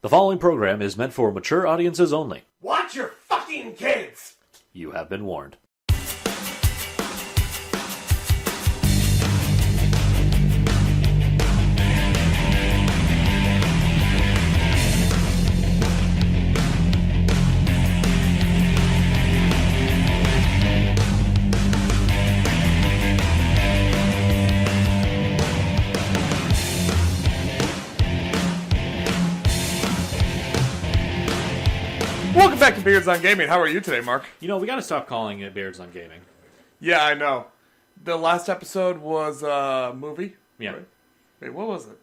The following program is meant for mature audiences only. Watch your fucking kids! You have been warned. Welcome back to Beards on Gaming. How are you today, Mark? You know, we gotta stop calling it Beards on Gaming. Yeah, I know. The last episode was a movie. Yeah. Right? Wait, what was it?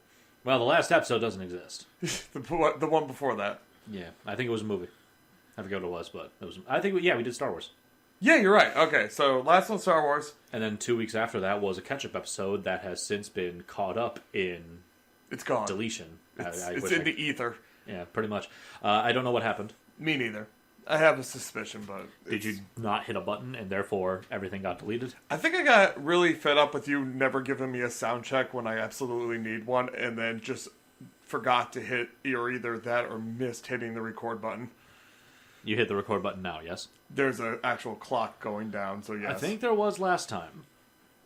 Well, the last episode doesn't exist. the one before that. Yeah, I think it was a movie. I forget what it was, but it was. I think, we did Star Wars. Yeah, you're right. Okay, so last one, Star Wars. And then 2 weeks after that was a catch-up episode that has since been caught up in... It's gone. Deletion. It's in the ether. Yeah, pretty much. I don't know what happened. Me neither. I have a suspicion, but... Did you not hit a button and therefore everything got deleted? I think I got really fed up with you never giving me a sound check when I absolutely need one, and then just forgot to hit either that or missed hitting the record button. You hit the record button now, yes? There's an actual clock going down, so yes. I think there was last time.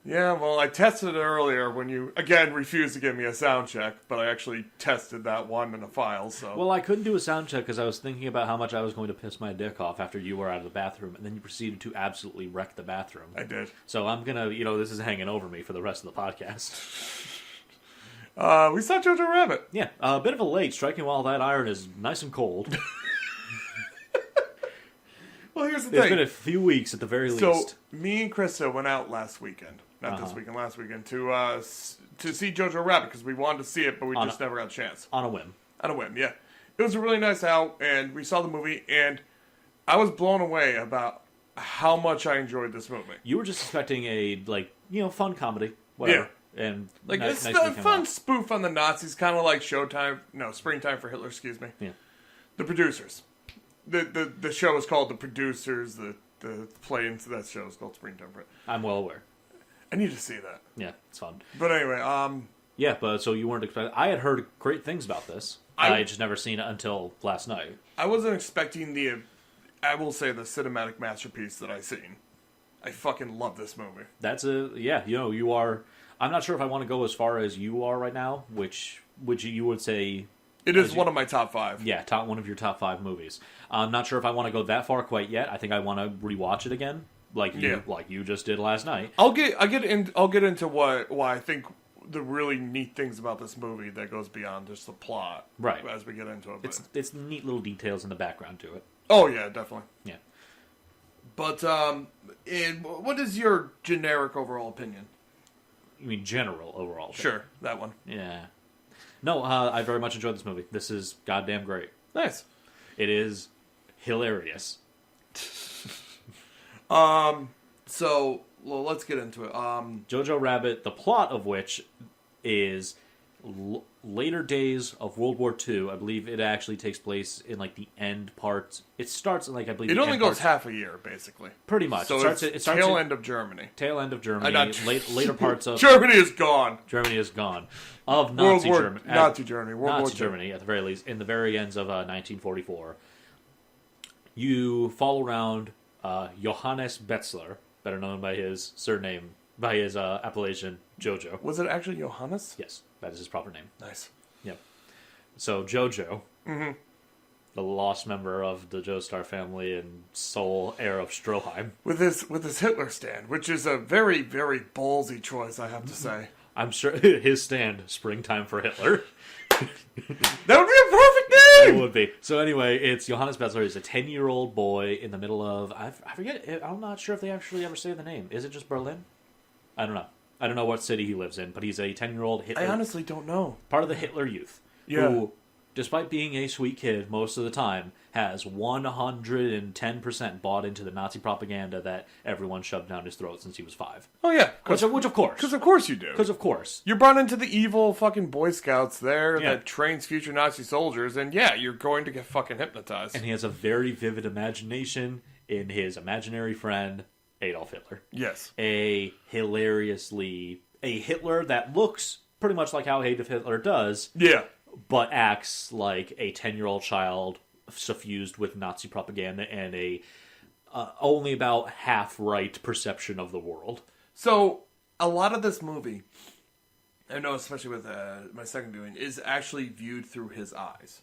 Yeah, well, I tested it earlier when you, again, refused to give me a sound check, but I actually tested that one in a file, so... Well, I couldn't do a sound check because I was thinking about how much I was going to piss my dick off after you were out of the bathroom, and then you proceeded to absolutely wreck the bathroom. I did. So I'm gonna, this is hanging over me for the rest of the podcast. We saw Jojo Rabbit. Yeah, a bit of a late, striking while that iron is nice and cold. Well, here's the thing. It's been a few weeks at the very least. So, me and Krista went out last weekend. Not this weekend, last weekend, to see Jojo Rabbit, because we wanted to see it, but we just never got a chance. On a whim. On a whim, yeah. It was a really nice out, and we saw the movie, and I was blown away about how much I enjoyed this movie. You were just expecting a, fun comedy. Whatever. Yeah. And it's a fun spoof on the Nazis, kind of like Springtime for Hitler, excuse me. Yeah. The Producers. The show is called The Producers, the play into that show is called Springtime for Hitler. I'm well aware. I need to see that. Yeah, it's fun. But anyway, yeah, but so you weren't expecting... I had heard great things about this. I had just never seen it until last night. I wasn't expecting the cinematic masterpiece that I've seen. I fucking love this movie. You are... I'm not sure if I want to go as far as you are right now, which you would say... It is one of my top 5. Yeah, one of your top 5 movies. I'm not sure if I want to go that far quite yet. I think I want to rewatch it again. Like you just did last night. I'll get into why I think the really neat things about this movie that goes beyond just the plot. Right. As we get into it. It's neat little details in the background to it. Oh yeah, definitely. Yeah. But what is your generic overall opinion? You mean general overall opinion? Sure, that one. Yeah. No, I very much enjoyed this movie. This is goddamn great. Nice. It is hilarious. So, let's get into it. Jojo Rabbit, the plot of which is later days of World War II. I believe it actually takes place in, the end parts. It starts in, I believe... It only goes half a year, basically. Pretty much. So it starts tail end of Germany. Tail end of Germany. Later parts of... Germany is gone. Germany is gone. Of Nazi Germany. Nazi Germany. World War II. Germany, at the very least. In the very ends of 1944. You follow around Johannes Betzler, better known by his surname, by his appellation, Jojo. Was it actually Johannes? Yes, that is his proper name. Nice. Yep. So Jojo, the lost member of the Joestar family and sole heir of Stroheim, with his Hitler stand, which is a very, very ballsy choice, I have to say. I'm sure his stand, Springtime for Hitler. That would be a perfect name! It would be. So anyway, it's Johannes Betzler. He's a 10-year-old boy in the middle of... I forget. I'm not sure if they actually ever say the name. Is it just Berlin? I don't know. I don't know what city he lives in, but he's a 10-year-old Hitler... I honestly don't know. Part of the Hitler Youth. Yeah. Who, despite being a sweet kid most of the time, has 110% bought into the Nazi propaganda that everyone shoved down his throat since he was 5. Oh, yeah. Which of course. Because of course you do. Because of course. You're brought into the evil fucking Boy Scouts there that trains future Nazi soldiers, and you're going to get fucking hypnotized. And he has a very vivid imagination in his imaginary friend, Adolf Hitler. Yes. A Hitler that looks pretty much like how Adolf Hitler does. Yeah. but acts like a 10-year-old child suffused with Nazi propaganda and a only about half-right perception of the world. So, a lot of this movie, I know especially with my second viewing, is actually viewed through his eyes.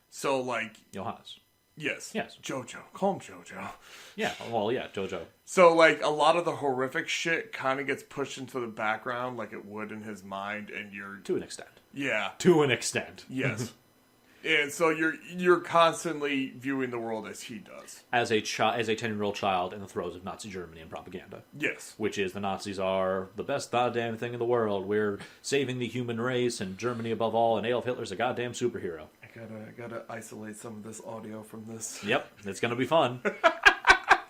So, like... Johannes. Yes. Yes. Jojo. Call him Jojo. Yeah, well, yeah, Jojo. So, like, a lot of the horrific shit kind of gets pushed into the background like it would in his mind, and you're... To an extent. Yeah. To an extent. Yes. And so you're constantly viewing the world as he does. As a 10-year-old child in the throes of Nazi Germany and propaganda. Yes. Which is the Nazis are the best goddamn thing in the world. We're saving the human race and Germany above all, and Adolf Hitler's a goddamn superhero. I gotta isolate some of this audio from this. Yep, it's gonna be fun.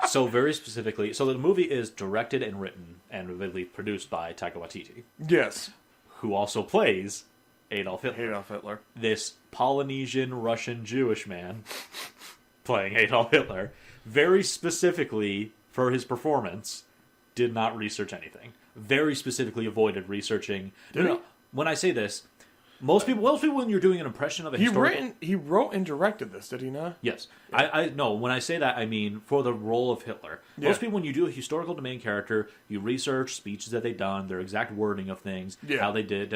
So very specifically, so the movie is directed and written and vividly produced by Taika Waititi. Yes. Who also plays Adolf Hitler. Adolf Hitler. This Polynesian Russian Jewish man playing Adolf Hitler, very specifically for his performance, did not research anything. Very specifically avoided researching. When I say this, most people when you're doing an impression of a historical... He wrote and directed this, did he not? Yes. Yeah. I no, when I say that, I mean for the role of Hitler. Yeah. Most people, when you do a historical domain character, you research speeches that they've done, their exact wording of things, how they did,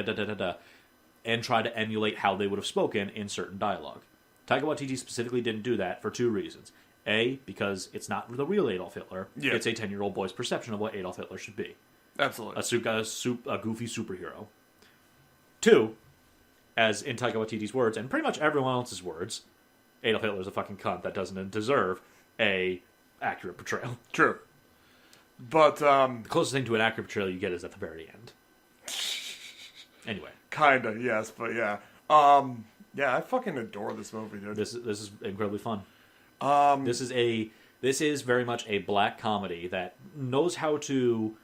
and try to emulate how they would have spoken in certain dialogue. Taika Waititi specifically didn't do that for two reasons. A, because it's not the real Adolf Hitler. Yeah. It's a 10-year-old boy's perception of what Adolf Hitler should be. Absolutely. A goofy superhero. Two, as in Taika Waititi's words, and pretty much everyone else's words, Adolf Hitler's a fucking cunt that doesn't deserve a accurate portrayal. True. But, the closest thing to an accurate portrayal you get is at the very end. Anyway. Kinda, yes, but yeah. Yeah, I fucking adore this movie, dude. This is incredibly fun. This is very much a black comedy that knows how to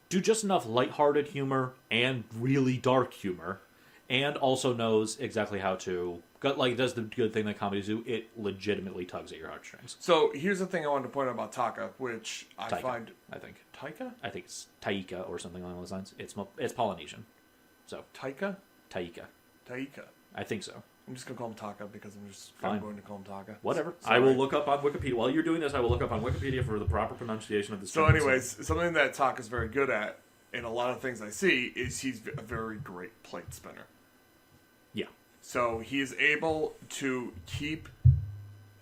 do just enough lighthearted humor and really dark humor, and also knows exactly how to does the good thing that comedies do. It legitimately tugs at your heartstrings. So here's the thing I wanted to point out about Taika, which Taika, find I think Taika. I think it's Taika or something along those lines. It's Polynesian. So Taika. I think so. I'm just gonna call him Taika because I'm going to call him Taika. Whatever. Sorry. I will look up on Wikipedia. While you're doing this, I will look up on Wikipedia for the proper pronunciation of this. So anyways, something that Taika's very good at, in a lot of things I see, is he's a very great plate spinner. Yeah. So he is able to keep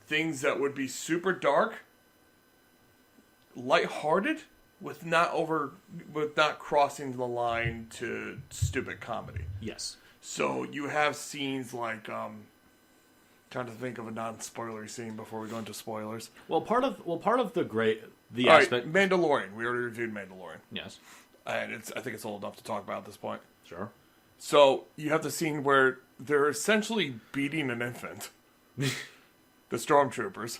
things that would be super dark, lighthearted, with not crossing the line to stupid comedy. Yes. So you have scenes like trying to think of a non-spoilery scene before we go into spoilers. Well, part of the aspect. Right, Mandalorian. We already reviewed Mandalorian. Yes. And I think it's old enough to talk about at this point. Sure. So you have the scene where they're essentially beating an infant, the stormtroopers,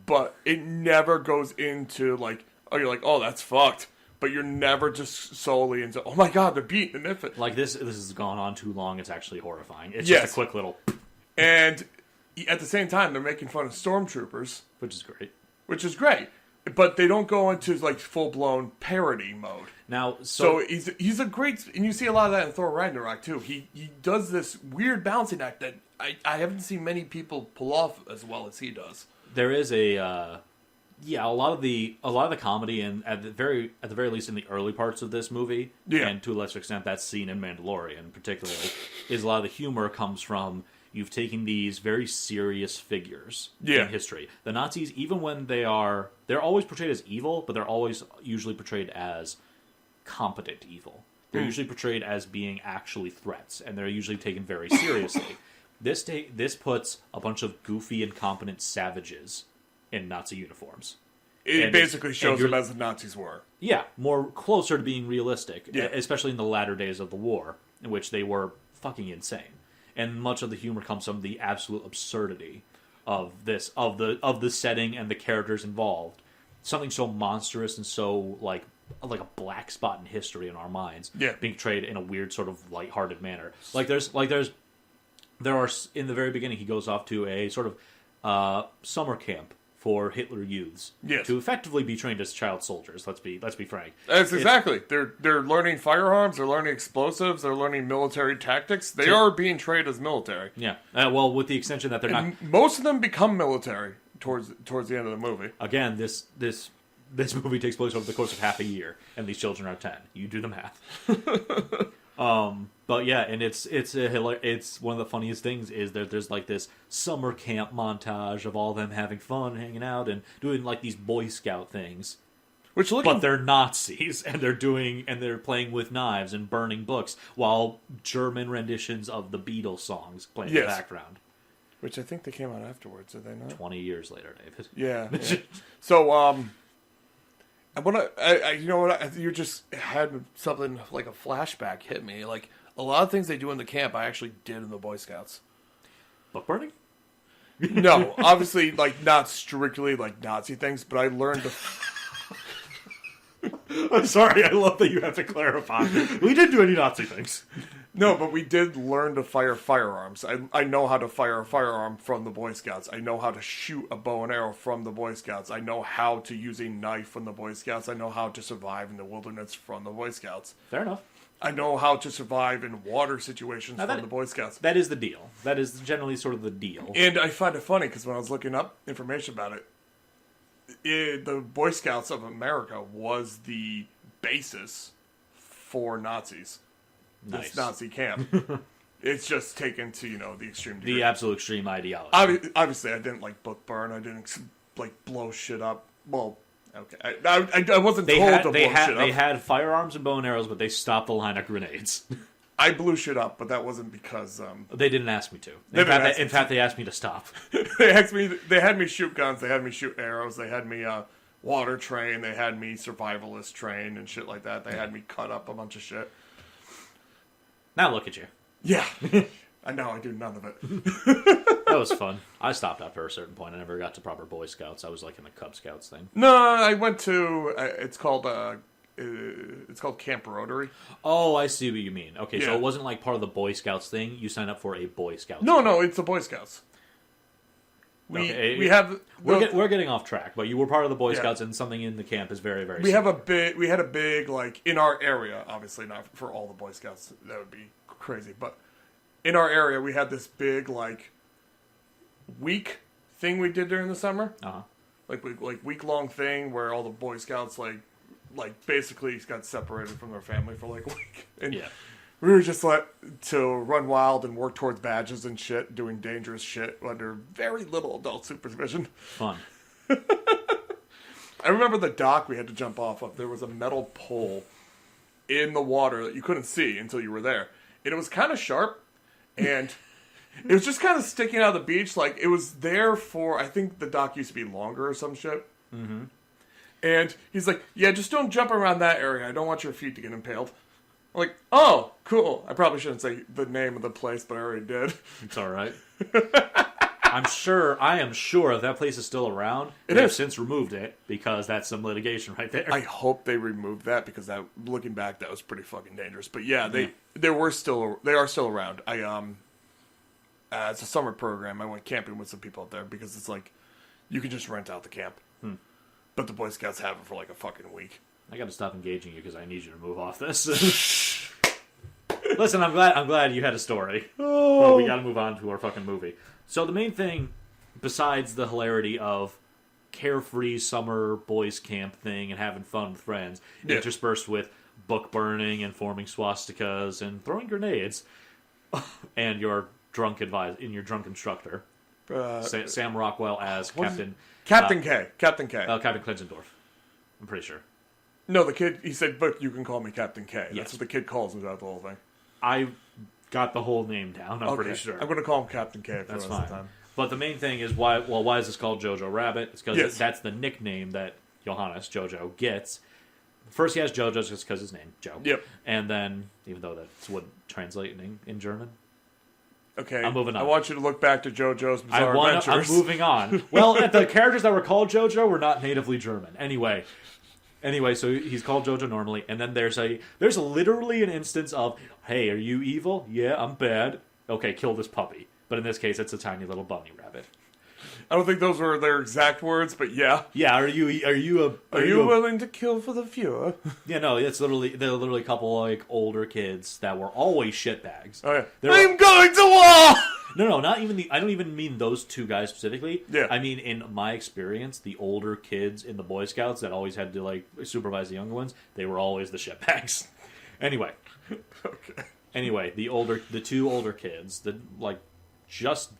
but it never goes into like, you're like, oh, that's fucked. But you're never just solely into, oh my god, they're beating an infant. Like this has gone on too long. It's actually horrifying. It's just a quick little. And at the same time, they're making fun of stormtroopers, which is great. But they don't go into like full blown parody mode. Now, so he's a great, and you see a lot of that in Thor Ragnarok too. He does this weird balancing act that I haven't seen many people pull off as well as he does. There is a lot of the comedy, and at the very least in the early parts of this movie, and to a lesser extent that scene in Mandalorian particularly, is a lot of the humor comes from you've taken these very serious figures in history. The Nazis, even when they're always portrayed as evil, but they're always usually portrayed as competent evil. They're usually portrayed as being actually threats, and they're usually taken very seriously. This puts a bunch of goofy, incompetent savages in Nazi uniforms. It basically shows them as the Nazis were. Yeah, more closer to being realistic, especially in the latter days of the war, in which they were fucking insane. And much of the humor comes from the absolute absurdity of this, of the setting and the characters involved. Something so monstrous and so like a black spot in history in our minds, being portrayed in a weird sort of lighthearted manner. There are in the very beginning he goes off to a sort of summer camp for Hitler youths Yes. to effectively be trained as child soldiers. Let's be frank. That's exactly. They're learning firearms. They're learning explosives. They're learning military tactics. They are being trained as military. Yeah. Well, with the extension that they're not. Most of them become military towards the end of the movie. Again, this movie takes place over the course of half a year, and these children are 10. You do the math. But yeah, and it's one of the funniest things is that there's like this summer camp montage of all them having fun, hanging out, and doing like these Boy Scout things. But they're Nazis, and they're playing with knives and burning books, while German renditions of the Beatles songs play in the background. Which I think they came out afterwards, did they not? 20 years later, David. Yeah. So, you know what? You just had something like a flashback hit me. Like, a lot of things they do in the camp, I actually did in the Boy Scouts. Book burning? No, obviously, like, not strictly, like, Nazi things, but I learned to... I'm sorry, I love that you have to clarify. We didn't do any Nazi things. No, but we did learn to fire firearms. I know how to fire a firearm from the Boy Scouts. I know how to shoot a bow and arrow from the Boy Scouts. I know how to use a knife from the Boy Scouts. I know how to survive in the wilderness from the Boy Scouts. Fair enough. I know how to survive in water situations from the Boy Scouts. That is the deal. That is generally sort of the deal. And I find it funny because when I was looking up information about it, the Boy Scouts of America was the basis for Nazis. Nice. This Nazi camp. It's just taken to, the extreme degree. The absolute extreme ideology. Obviously, I didn't, book burn. I didn't, blow shit up. Well, okay. I wasn't told to blow shit up. They had firearms and bow and arrows, but they stopped the line of grenades. I blew shit up, but that wasn't because... they didn't ask me to. In fact, they asked me to stop. They had me shoot guns, they had me shoot arrows, they had me water train, they had me survivalist train and shit like that. They had me cut up a bunch of shit. Now look at you. Yeah. I know, I do none of it. That was fun. I stopped after a certain point. I never got to proper Boy Scouts. I was like in the Cub Scouts thing. No, I went to... it's called Camp Rotary. Oh, I see what you mean. Okay, yeah. So it wasn't like part of the Boy Scouts thing. You signed up for a Boy Scouts. No, it's the Boy Scouts. We have. We're getting off track, but you were part of the Boy Scouts, and something in the camp is very, very. We had a big in our area. Obviously, not for all the Boy Scouts. That would be crazy. But in our area, we had this big week thing we did during the summer. Week long thing where all the Boy Scouts basically got separated from their family for a week. And we were just to run wild and work towards badges and shit, doing dangerous shit under very little adult supervision. Fun. I remember the dock we had to jump off of. There was a metal pole in the water that you couldn't see until you were there. And it was kind of sharp, and it was just kind of sticking out of the beach. It was there for, I think the dock used to be longer or some shit. Mm-hmm. And he's like, yeah, just don't jump around that area. I don't want your feet to get impaled. I'm like, oh, cool. I probably shouldn't say the name of the place, but I already did. It's all right. I am sure if that place is still around, they've since removed it, because that's some litigation right there. I hope they removed that, because looking back, that was pretty fucking dangerous. But yeah, they are still around. It's a summer program. I went camping with some people out there, because it's you can just rent out the camp. But the Boy Scouts have it for a fucking week. I got to stop engaging you because I need you to move off this. Listen, I'm glad you had a story. Oh. Well, we got to move on to our fucking movie. So the main thing, besides the hilarity of carefree summer boys camp thing and having fun with friends, interspersed with book burning and forming swastikas and throwing grenades, and your drunk instructor, Sam Rockwell as Captain K. Captain Klenzendorf. I'm pretty sure. No, the kid, he said, but you can call me Captain K. That's Yes. what the kid calls him throughout the whole thing. I got the whole name down, I'm pretty sure. I'm going to call him Captain K for That's the rest of fine. the time. But the main thing is, why is this called Jojo Rabbit? It's because Yes. that's the nickname that Jojo gets. First he has Jojo just because his name, Joe. Yep. And then, even though that wouldn't translate in German. Okay, I'm moving on. I want you to look back to JoJo's Bizarre Adventures. I'm moving on. Well, the characters that were called Jojo were not natively German. Anyway, so he's called Jojo normally, and then there's literally an instance of, hey, are you evil? Yeah, I'm bad. Okay, kill this puppy. But in this case, it's a tiny little bunny rabbit. I don't think those were their exact words, but yeah. Yeah, are you willing to kill for the Fuhrer? Yeah, no, they're literally a couple like older kids that were always shitbags. Oh yeah. I'm going to war! No, not even I don't even mean those two guys specifically. Yeah. I mean, in my experience, the older kids in the Boy Scouts that always had to like supervise the younger ones, they were always the shitbags. Anyway. Okay. Anyway, the two older kids, the like just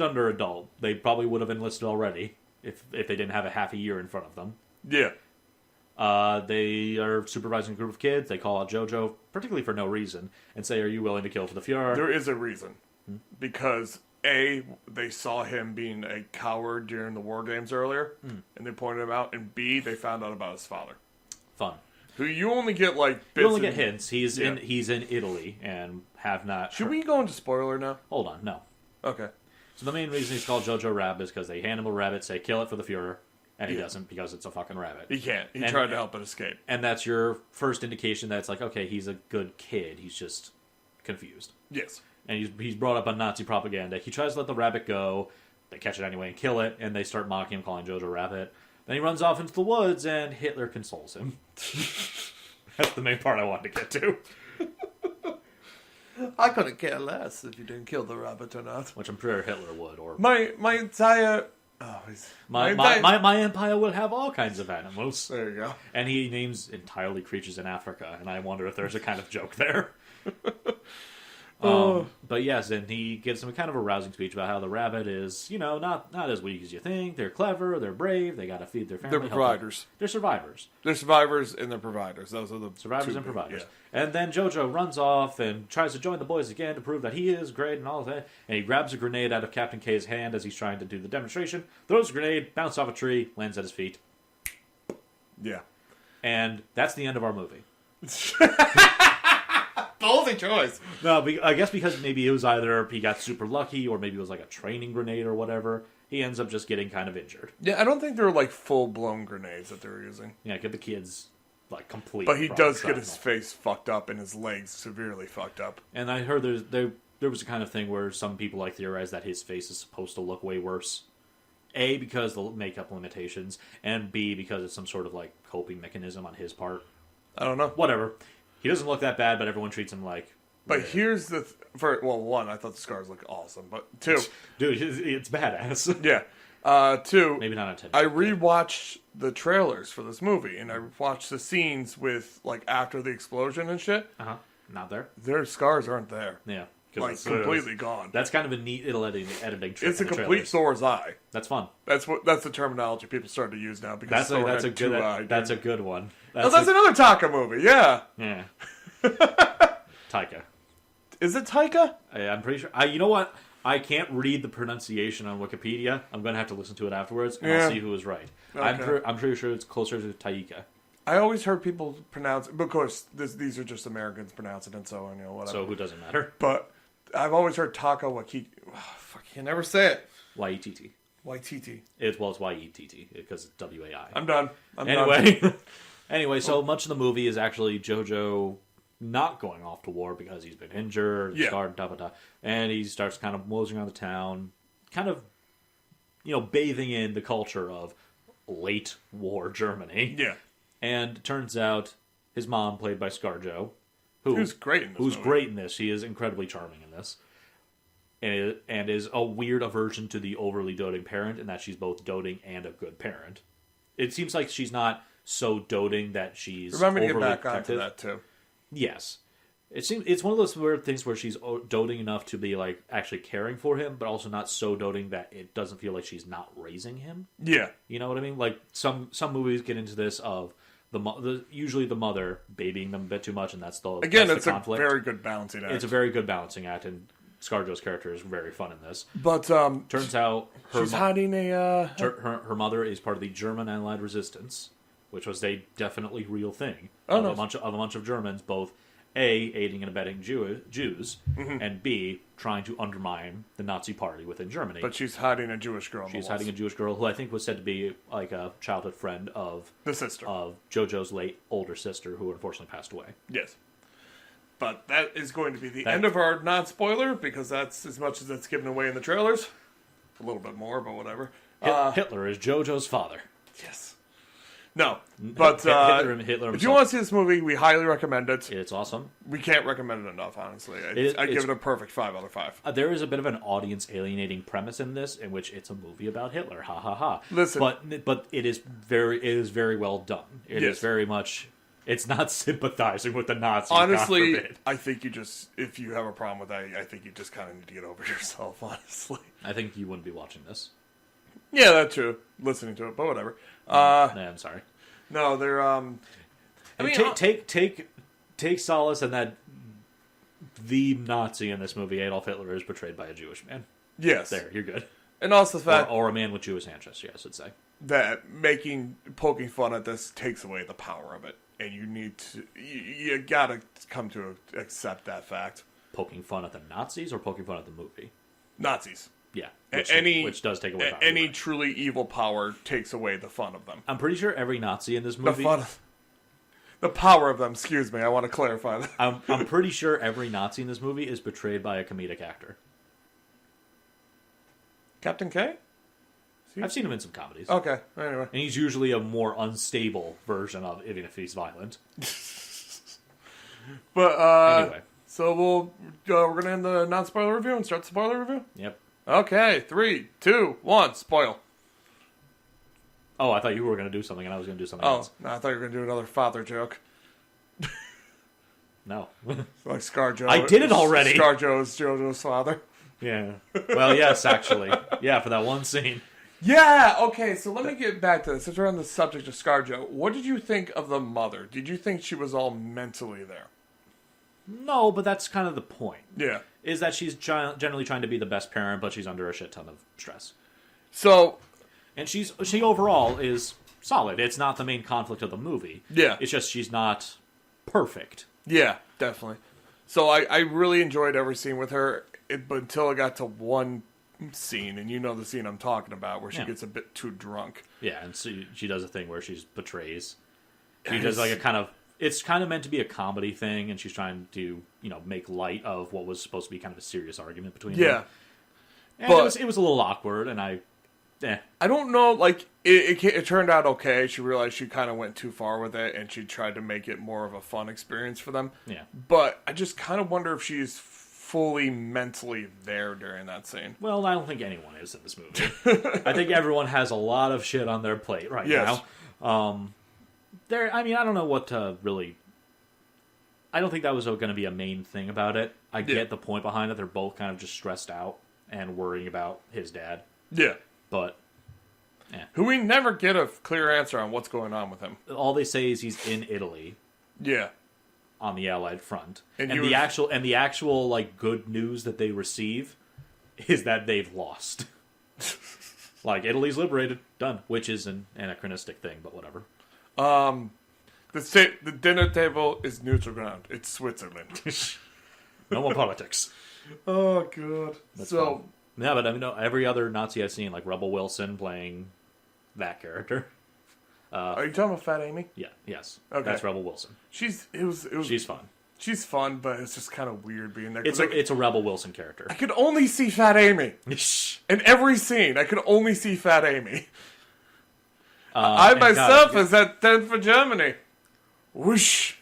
under adult, they probably would have enlisted already if they didn't have a half a year in front of them. Yeah. They are supervising a group of kids. They call out Jojo, particularly for no reason, and say, "Are you willing to kill for the Fuhrer?" There is a reason. Because A, they saw him being a coward during the war games earlier, and they pointed him out, and B, they found out about his father. Fun. Who you only get like bits. You only get hints. He's in Italy and have not. Should we go into spoiler now? Hold on, no. Okay. So the main reason he's called Jojo Rabbit is because they hand him a rabbit, say kill it for the Fuhrer, and he doesn't because it's a fucking rabbit. He can't. He tried to help it escape. And that's your first indication that it's like, okay, he's a good kid. He's just confused. Yes. And he's brought up on Nazi propaganda. He tries to let the rabbit go. They catch it anyway and kill it, and they start mocking him, calling Jojo Rabbit. Then he runs off into the woods, and Hitler consoles him. That's the main part I wanted to get to. I couldn't care less if you didn't kill the rabbit or not. Which I'm sure Hitler would. Or my entire... Oh, my empire will have all kinds of animals. There you go. And he names entirely creatures in Africa, and I wonder if there's a kind of joke there. But yes, and he gives him a kind of a rousing speech about how the rabbit is, not as weak as you think. They're clever, they're brave, they got to feed their family. They're providers. They're survivors. They're survivors and they're providers. Those are the survivors and providers. Yeah. And then Jojo runs off and tries to join the boys again to prove that he is great and all of that. And he grabs a grenade out of Captain K's hand as he's trying to do the demonstration, throws a grenade, bounces off a tree, lands at his feet. Yeah. And that's the end of our movie. Ballsy choice. No, I guess because maybe it was either he got super lucky or maybe it was like a training grenade or whatever. He ends up just getting kind of injured. Yeah, I don't think they were like full-blown grenades that they were using. Yeah, get the kids like complete. But he does get his face fucked up and his legs severely fucked up. And I heard there was a kind of thing where some people like theorize that his face is supposed to look way worse. A, because of the makeup limitations, and B, because it's some sort of like coping mechanism on his part. I don't know. Whatever. He doesn't look that bad, but everyone treats him like... But here's the... one, I thought the scars looked awesome, but two... Dude, it's badass. Yeah. Two... Maybe not intentional. I rewatched the trailers for this movie, and I watched the scenes with, like, after the explosion and shit. Uh-huh. Not there? Their scars aren't there. Yeah. Like, completely gone. That's kind of a neat little editing trick. It's a complete Thor's eye. That's fun. That's the terminology people start to use now because that's Thor a good two eye. That's a good one. That's another Taika movie. Yeah. Yeah. Taika. Is it Taika? I'm pretty sure. You know what? I can't read the pronunciation on Wikipedia. I'm going to have to listen to it afterwards, and I'll see who was right. Okay. I'm pretty sure it's closer to Taika. I always heard people pronounce it, but of course, these are just Americans pronouncing it, so whatever. So who doesn't matter? But I've always heard Taika Waititi. Oh, fuck, I can never say it. Waititi. Waititi. It's Waititi because it's W-A-I. I'm done. Anyway, so much of the movie is actually Jojo not going off to war because he's been injured, scarred, and he starts kind of moseying around the town, kind of, bathing in the culture of late war Germany. Yeah. And it turns out his mom, played by ScarJo, who's great in this movie. Great in this. She is incredibly charming in this. And is a weird aversion to the overly doting parent in that she's both doting and a good parent. It seems like she's not so doting that she's Remember to overly get back protective. onto that, too. Yes. It's one of those weird things where she's doting enough to be like actually caring for him, but also not so doting that it doesn't feel like she's not raising him. Yeah. You know what I mean? Like some movies get into this of usually the mother babying them a bit too much, and that's the conflict. A very good balancing act. It's a very good balancing act, and ScarJo's character is very fun in this. But turns out she's hiding a her mother is part of the German Allied Resistance, which was a definitely real thing. Oh, no. A bunch of Germans, both A, aiding and abetting Jews, and B, trying to undermine the Nazi Party within Germany. But she's hiding a Jewish girl. She's hiding a Jewish girl who I think was said to be like a childhood friend of the sister of Jojo's late older sister, who unfortunately passed away. Yes. But that is going to be the end of our non-spoiler, because that's as much as it's given away in the trailers. a little bit more, but whatever. Hitler is Jojo's father. Yes. No, but Hitler if you want to see this movie, we highly recommend it. It's awesome. We can't recommend it enough, honestly. I give it a perfect 5 out of 5. There is a bit of an audience alienating premise in this, in which it's a movie about Hitler. Ha ha ha. Listen, but it is very well done. It is very much. It's not sympathizing with the Nazis. Honestly, I think if you have a problem with that, I think you just kind of need to get over yourself, honestly. I think you wouldn't be watching this. Yeah, that's true. Listening to it, but whatever. I'm sorry. No, they're, I mean, take solace in that the Nazi in this movie, Adolf Hitler, is portrayed by a Jewish man. Yes. There, you're good. And also the fact... Or a man with Jewish ancestry, I should say. That poking fun at this takes away the power of it. And you need to... You gotta come to accept that fact. Poking fun at the Nazis or poking fun at the movie? Nazis. Yeah. Which does take away power. Any truly evil power takes away the fun of them. I'm pretty sure every Nazi in this movie... The power of them, excuse me, I want to clarify that. I'm pretty sure every Nazi in this movie is portrayed by a comedic actor. Captain K? I've seen him in some comedies. Okay, anyway. And he's usually a more unstable version of, even if he's violent. But, anyway. So we're going to end the non-spoiler review and start the spoiler review? Yep. Okay, 3, 2, 1, spoil. Oh, I thought you were going to do something and I was going to do something else. No, I thought you were going to do another father joke. No. Like ScarJo. I did it already. ScarJo is Jojo's father. Yeah. Well, yes, actually. Yeah, for that one scene. Yeah, okay, so let me get back to this. Since we're on the subject of ScarJo, what did you think of the mother? Did you think she was all mentally there? No, but that's kind of the point. Yeah. Is that she's generally trying to be the best parent, but she's under a shit ton of stress. So... And she overall is solid. It's not the main conflict of the movie. Yeah. It's just she's not perfect. Yeah, definitely. So I really enjoyed every scene with her, but until I got to one scene, and you know the scene I'm talking about, where she gets a bit too drunk. Yeah, and so she does a thing where she betrays. She does like a kind of... It's kind of meant to be a comedy thing, and she's trying to, make light of what was supposed to be kind of a serious argument between them. Yeah. And but it was a little awkward, and I don't know, like, it turned out okay. She realized she kind of went too far with it, and she tried to make it more of a fun experience for them. Yeah. But I just kind of wonder if she's fully mentally there during that scene. Well, I don't think anyone is in this movie. I think everyone has a lot of shit on their plate right now. I don't know what to really... I don't think that was going to be a main thing about it. I get the point behind it. They're both kind of just stressed out and worrying about his dad. Yeah. But, who we never get a clear answer on what's going on with him. All they say is he's in Italy. Yeah. On the Allied front. And the actual like good news that they receive is that they've lost. Like, Italy's liberated. Done. Which is an anachronistic thing, but whatever. The dinner table is neutral ground. It's Switzerland. No more politics. Oh, God. That's fun. Yeah, but every other Nazi I've seen, like Rebel Wilson playing that character. Are you talking about Fat Amy? Yeah, yes. Okay. That's Rebel Wilson. She's fun. She's fun, but it's just kind of weird being there. It's a Rebel Wilson character. I could only see Fat Amy. In every scene, I could only see Fat Amy. I myself is at 10 for Germany. Whoosh.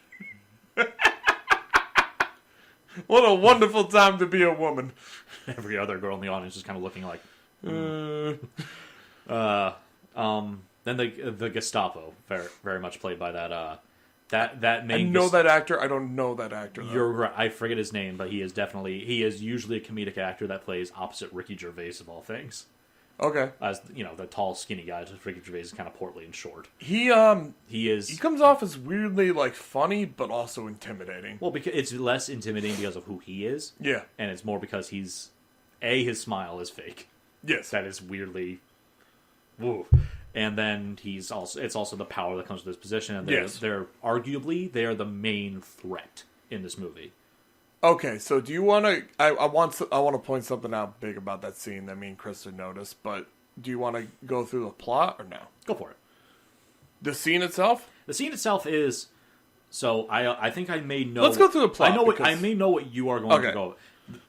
What a wonderful time to be a woman. Every other girl in the audience is kind of looking like... Then the Gestapo, very, very much played by that main... I know that actor. I don't know that actor, though. You're right. I forget his name, but he is usually a comedic actor that plays opposite Ricky Gervais of all things. Okay. As, the tall, skinny guy. Ricky Gervais is kind of portly and short. He comes off as weirdly, like, funny, but also intimidating. Well, because it's less intimidating because of who he is. Yeah. And it's more because his smile is fake. Yes. That is weirdly... Woo. And then it's also the power that comes with this position. And they're arguably, they are the main threat in this movie. Okay, so do you want to... I want to point something out big about that scene that me and Kristen noticed, but do you want to go through the plot or no? Go for it. The scene itself? The scene itself is... So, I think I may know... Let's go through the plot. I may know what you are going to go with.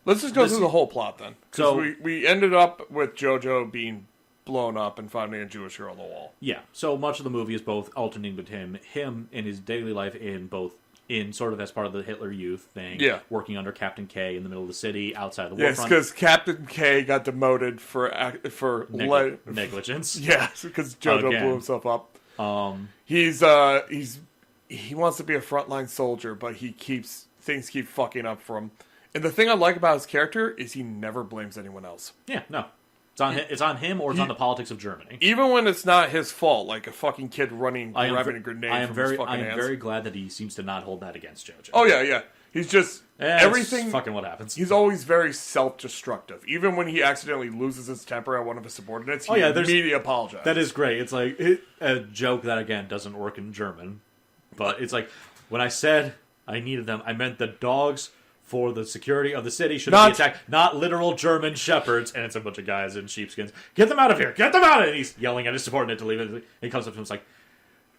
Let's just go through the whole plot then. So we ended up with Jojo being blown up and finding a Jewish girl on the wall. Yeah. So much of the movie is both alternating between him in his daily life in sort of as part of the Hitler Youth thing, working under Captain K in the middle of the city, outside the war front. Yes, because Captain K got demoted for negligence. Yes, because Jojo blew himself up. He wants to be a frontline soldier, but things keep fucking up for him. And the thing I like about his character is he never blames anyone else. Yeah, no. It's on him or it's on the politics of Germany. Even when it's not his fault, like a fucking kid grabbing a grenade from his fucking hands. I am very glad that he seems to not hold that against Jojo. Oh, yeah. He's just... everything... It's fucking what happens. He's always very self-destructive. Even when he accidentally loses his temper at one of his subordinates, he immediately apologizes. That is great. It's like a joke that, again, doesn't work in German. But it's like, when I said I needed them, I meant the dogs... for the security of the city should be attacked, not literal German shepherds. And it's a bunch of guys in sheepskins. Get them out of here! Get them out! And he's yelling at his subordinate to leave it. And he comes up to him and is like,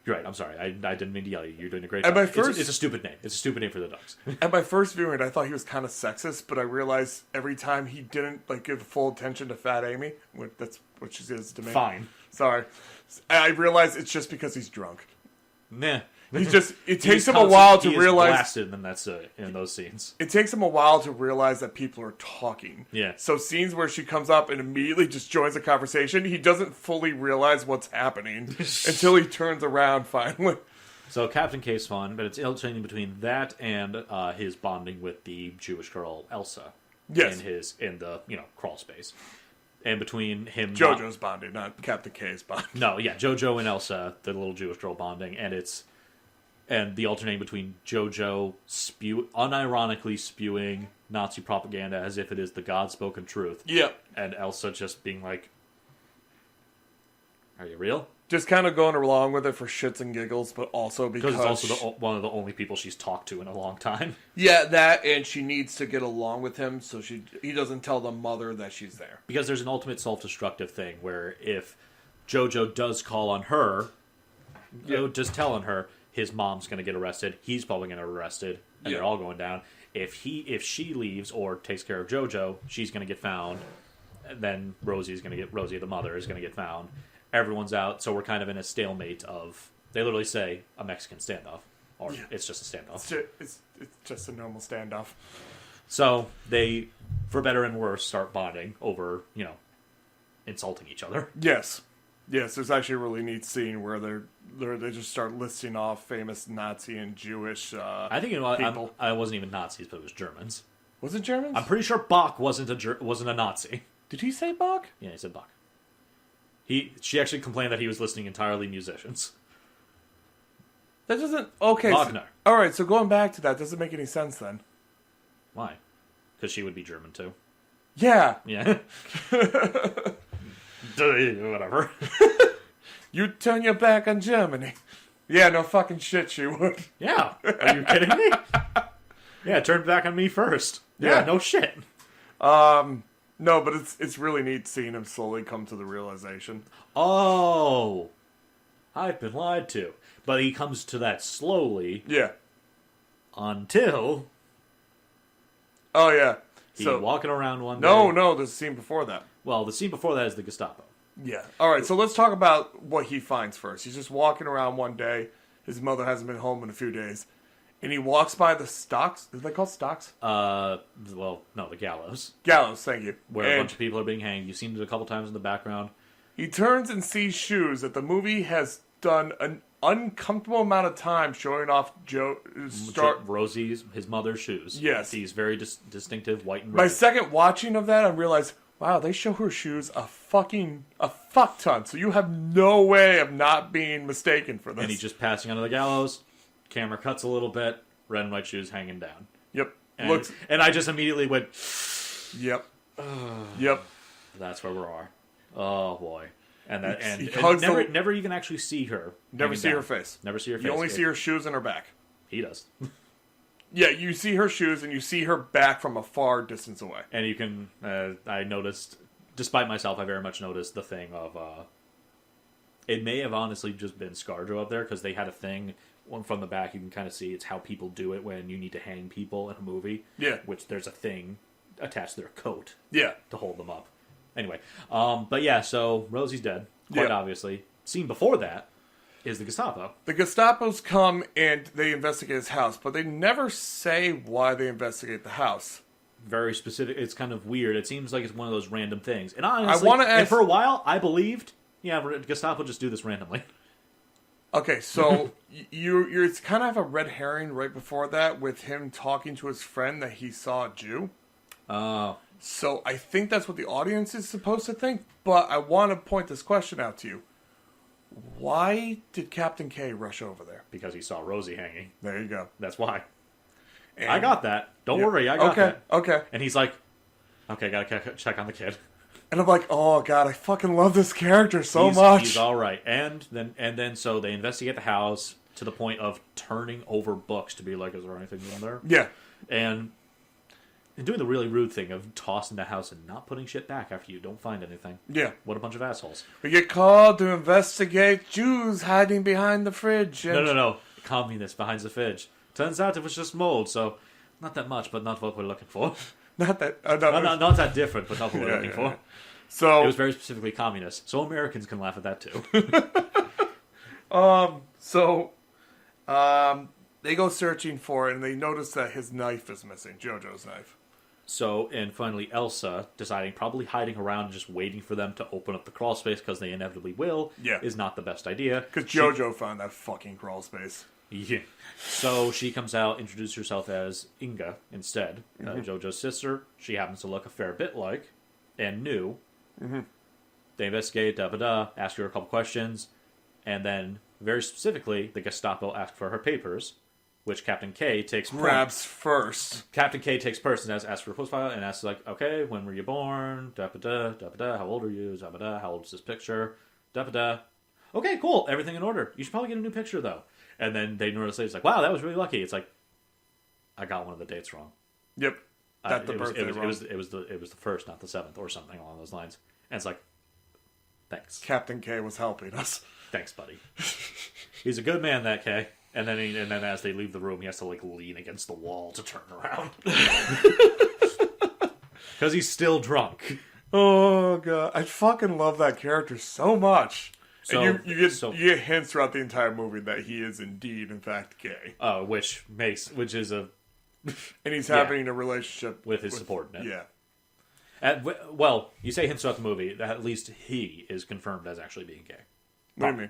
you're right, I'm sorry. I didn't mean to yell at you. You're doing a great job. It's a stupid name. It's a stupid name for the dogs. At my first viewing, I thought he was kind of sexist, but I realized every time he didn't give full attention to Fat Amy, that's what she is to me. Fine. Sorry. I realized it's just because he's drunk. Nah. It takes him a while to realize. Blasted, and that's in those scenes. It takes him a while to realize that people are talking. Yeah. So scenes where she comes up and immediately just joins the conversation, he doesn't fully realize what's happening until he turns around finally. So Captain K's fun, but it's alternating between that and his bonding with the Jewish girl Elsa. Yes. In the crawl space. And between him... Jojo's bonding, not Captain K's bonding. No, yeah, Jojo and Elsa, the little Jewish girl bonding, and the alternating between Jojo unironically spewing Nazi propaganda as if it is the God-spoken truth. Yeah. And Elsa just being like, are you real? Just kind of going along with it for shits and giggles, but also because it's also one of the only people she's talked to in a long time. Yeah, that, and she needs to get along with him so he doesn't tell the mother that she's there. Because there's an ultimate self-destructive thing where if Jojo does call on her, just telling her, his mom's going to get arrested, he's probably going to get arrested, and they're all going down. If she leaves or takes care of Jojo, she's going to get found. And then Rosie, the mother, is going to get found. Everyone's out, so we're kind of in a stalemate of, they literally say, a Mexican standoff. Or it's just a standoff. It's just a normal standoff. So they, for better and worse, start bonding over, insulting each other. Yes, there's actually a really neat scene where they just start listing off famous Nazi and Jewish I think people. I wasn't even Nazis, but it was Germans. Was it Germans? I'm pretty sure Bach wasn't a Nazi. Did he say Bach? Yeah, he said Bach. She actually complained that he was listing entirely musicians. That doesn't... Okay. Wagner. So, alright, so going back to that, doesn't make any sense then. Why? Because she would be German too. Yeah. Yeah. Whatever. You turn your back on Germany. Yeah, no fucking shit she would. Yeah. Are you kidding me? Yeah, turn back on me first. Yeah, no shit. No, but it's really neat seeing him slowly come to the realization. Oh. I've been lied to. But he comes to that slowly. Yeah. Until... Oh, yeah. He's walking around one day. No, there's a scene before that. Well, the scene before that is the Gestapo. Yeah. All right, so let's talk about what he finds first. He's just walking around one day. His mother hasn't been home in a few days. And he walks by the stocks. Is they called stocks? Well, no, the gallows. Gallows, thank you. Where a bunch of people are being hanged. You've seen it a couple times in the background. He turns and sees shoes that the movie has done an uncomfortable amount of time showing off Rosie's, his mother's shoes. Yes. These very distinctive white and red. My second watching of that, I realized, wow, they show her shoes a fuck ton. So you have no way of not being mistaken for this. And he's just passing under the gallows. Camera cuts a little bit. Red and white shoes hanging down. Yep. And I just immediately went... Yep. Yep. That's where we are. Oh, boy. And never even actually see her. Never see her face. Never see her face. You only see her shoes and her back. He does. Yeah, you see her shoes and you see her back from a far distance away. And you can... I noticed... Despite myself, I very much noticed the thing of... it may have honestly just been ScarJo up there, because they had a thing... One from the back, you can kind of see it's how people do it when you need to hang people in a movie. Yeah. Which there's a thing attach their coat Yeah. to hold them up. Anyway, but yeah, so Rosie's dead, quite obviously. Scene before that is the Gestapo. The Gestapos come and they investigate his house, but they never say why they investigate the house. Very specific. It's kind of weird. It seems like it's one of those random things. And honestly, I want to ask... and for a while, I believed, Gestapo just do this randomly. Okay, so you kind of have a red herring right before that with him talking to his friend that he saw a Jew. So I think that's what the audience is supposed to think, but I want to point this question out to you. Why did Captain K rush over there? Because he saw Rosie hanging. There you go. That's why. And, I got that. Don't worry, I got that. Okay. And he's like, okay, gotta check on the kid. And I'm like, oh god, I fucking love this character so much. He's all right. And then so they investigate the house to the point of turning over books to be like, is there anything in there? Yeah. And doing the really rude thing of tossing the house and not putting shit back after you don't find anything. Yeah. What a bunch of assholes. We get called to investigate Jews hiding behind the fridge. And... No. Communists behind the fridge. Turns out it was just mold, so not that much, but not what we're looking for. Not that... not that different, but not what we're looking for. So it was very specifically communist, so Americans can laugh at that too. They go searching for it, and they notice that his knife is missing, Jojo's knife. So, and finally Elsa, deciding probably hiding around and just waiting for them to open up the crawl space, because they inevitably will, is not the best idea. Because Jojo found that fucking crawl space. Yeah. So she comes out, introduces herself as Inga instead, Jojo's sister. She happens to look a fair bit like, and new. Mm-hmm. They investigate, ask her a couple questions, and then, very specifically, the Gestapo ask for her papers, which Captain K grabs first. Captain K takes first and asks for a post file and asks, like, okay, when were you born? How old are you? How old is this picture? Okay, cool, everything in order. You should probably get a new picture, though. And then they notice it's like, wow, that was really lucky. It's like, I got one of the dates wrong. Yep. That's the birthday wrong. It was the first, not the 7th, or something along those lines. And it's like, thanks. Captain K was helping us. Thanks, buddy. He's a good man, that K. And then as they leave the room, he has to like lean against the wall to turn around because he's still drunk. Oh god, I fucking love that character so much. So, and you get hints throughout the entire movie that he is indeed, in fact, gay. Which is a, and he's having a relationship with his subordinate. Yeah. Well, you say hints throughout the movie. At least he is confirmed as actually being gay. What do you mean?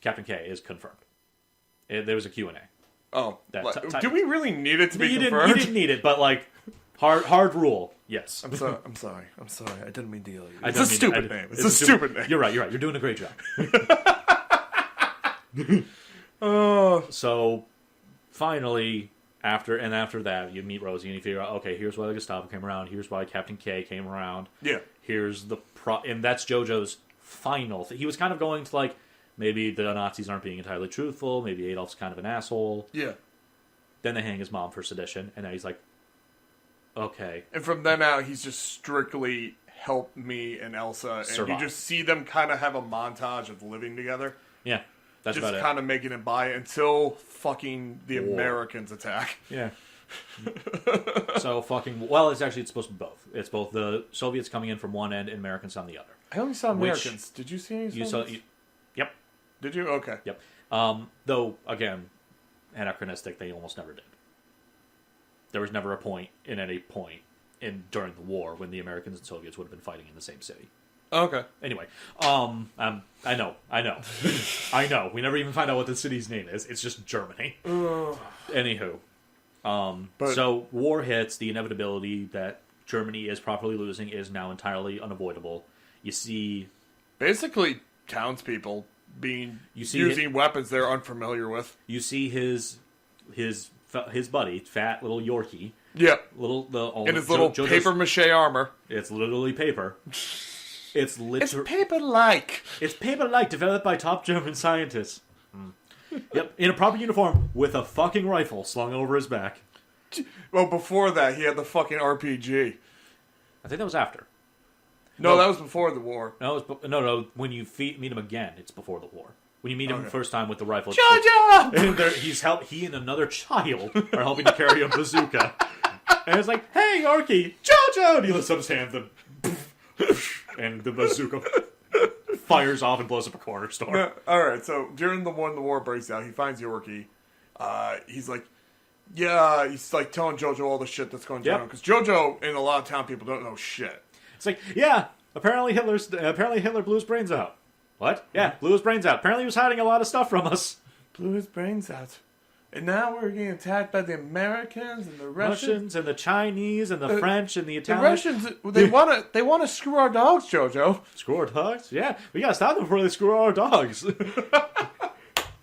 Captain K is confirmed. There was a Q&A. Oh. Do we really need it to be confirmed? You didn't need it, but like, hard rule, yes. I'm sorry. I didn't mean to yell at you. It's a stupid name. It's a stupid name. You're right. You're doing a great job. So, finally, after that, you meet Rosie and you figure out, okay, here's why the Gestapo came around. Here's why Captain K came around. Yeah. Here's and that's Jojo's final thing. He was kind of going to like, maybe the Nazis aren't being entirely truthful. Maybe Adolf's kind of an asshole. Yeah. Then they hang his mom for sedition, and now he's like, okay. And from then out, he's just strictly help me and Elsa, and survive. You just see them kind of have a montage of living together. Yeah, that's about it. Just kind of making it by until fucking the Americans attack. Yeah. So it's supposed to be both. It's both the Soviets coming in from one end and Americans on the other. I only saw Americans. Did you see any Soviets? Yep. Did you? Okay. Yep. Though, again, anachronistic, they almost never did. There was never a point during the war when the Americans and Soviets would have been fighting in the same city. Okay. Anyway, I know. I know. We never even find out what the city's name is. It's just Germany. Anywho. So war hits, the inevitability that Germany is properly losing is now entirely unavoidable. You see... Basically, townspeople using weapons they're unfamiliar with. You see his buddy, fat little Yorkie. Yeah. In his little paper-mache armor. It's literally paper. It's paper-like. It's paper-like, developed by top German scientists. Yep, in a proper uniform with a fucking rifle slung over his back. Well, before that, he had the fucking RPG. I think that was after. No, that was before the war. No. When you meet him again, it's before the war. When you meet him the first time with the rifle, Jojo! And he and another child are helping to carry a bazooka, And it's like, hey, Yorkie, Jojo! And he lifts up his hand, and the bazooka fires off and blows up a corner store. No, alright, so during the war breaks out, he finds Yorkie. He's like, yeah, he's like telling Jojo all the shit that's going down. Because Jojo and a lot of town people don't know shit. It's like, yeah, apparently Hitler blew his brains out. What? Yeah, blew his brains out. Apparently he was hiding a lot of stuff from us. Blew his brains out. And now we're getting attacked by the Americans and the Russians and the Chinese and the French and the The Italians. Russians, they want to screw our dogs, Jojo. Screw our dogs? Yeah, we gotta stop them before they screw our dogs.